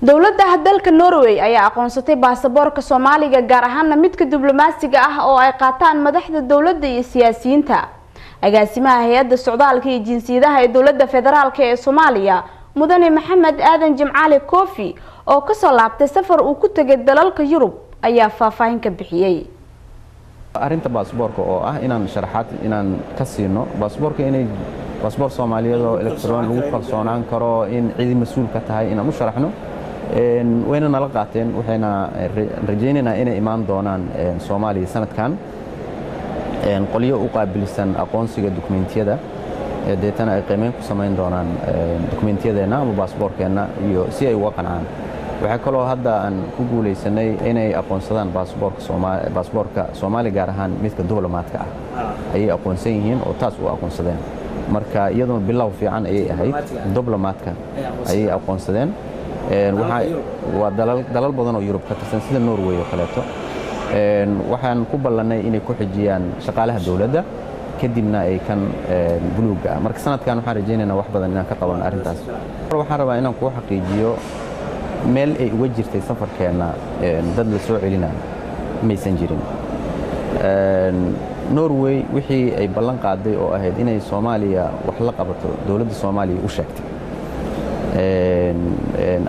dowladda dalka Norway ayaa aqoonsatay baasaboorka Soomaaliga gaar ahaan midka diblomaasiga ah oo ay qaataan madaxda dowladda iyo siyaasiyiinta. agaasimaha hay'adda socdaalka iyo jinsiyadaha ee dowladda federaalka ee Soomaaliya mudane Maxamed Aadan Jimcaale Koofi oo ka soo laabtay safar uu ku tagay dalalka Yurub ayaa faahfaahin ka bixiyay. arinta baasaboorka oo ah inaan sharaxaad inaan ka siino baasaboorka inay baasaboor Soomaaliyeed oo elektaroon lagu kalsoonaan karo in cid mas'uul ka tahay inaan u sharaxno wayna nala qaateen waxayna rajaynaynaa inay imaan doonaan Soomaaliya sanadkan qoliyo u qaabilsan aqoonsiga dokumentiyada deetana ay qiimeyn ku sameyn doonaan dokumentiyadeenna ama baasaboorkeena iyo si ay uga qancaan. waxa kale oo hadda aan ku guuleysanay inay aqoonsadaan baasaboorka Soomaaliya gaar ahaan midka diblomaadka ah ay aqoonsan yihiin oo taas u aqoonsadeen marka iyadoo bilow fiican ay ahayd diblomaadka ay aqoonsadeen waa dalal badan oo Yurub ka tirsan sida Norway oo kaleeto waxaan ku ballanay inay ku xijiyaan shaqaalaha dawladda kadibna ay kan buluuga marka sanadkan waxaan rajaynaynaa wax badan inaan ka qaban arintaas. waxaan rabaa inaan ku xaqiijiyo meel ay uga jirtay safarkeena dad la soo celinayo maysan jirin. Norway wixii ay ballan qaaday oo ahayd inay Soomaaliya wax la qabato dawladda Soomaaliya u sheegtay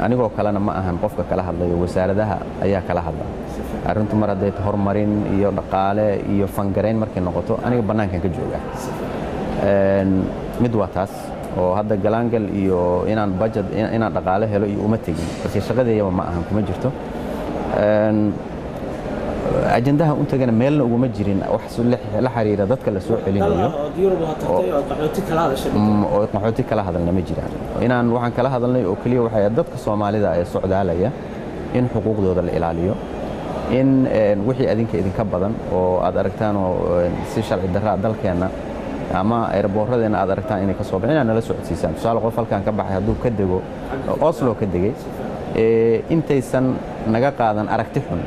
anigoo kalena ma ahan qofka kala hadlayo wasaaradaha ayaa kala hadla arintu mar haday horumarin iyo dhaqaale iyo fangareyn markay noqoto aniga banaankan ka jooga mid waa taas oo hadda galaangal iyo inaan budget inaan dhaqaale helo iyo uma tagin balse shaqadeeyaba ma ahan kuma jirto ajendaha u tagana meelna uguma jirin wax la xiriira dadka la soo celinayo oo qaxooti kala hadalna ma jiraan inaan waxaan kala hadalnay oo kaliya waxay dadka Soomaalida ay socdaalaya in xuquuqdooda la ilaaliyo in wixii idinka badan oo aad aragtaan oo si sharci darro dalkeena ama airportadena aad aragtaan inay ka soo bixinaan la socodsiisaan tusaale qof halkaan ka baxay haduu ka dego Oslo ka degay intaysan naga qaadan aragti xun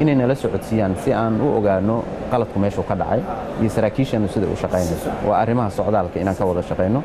inay nala socodsiiyaan si aan u ogaano qaladku meesha ka dhacay iyo saraakiishana sida u shaqeynayso waa arrimaha socdaalka inaan ka wada shaqeyno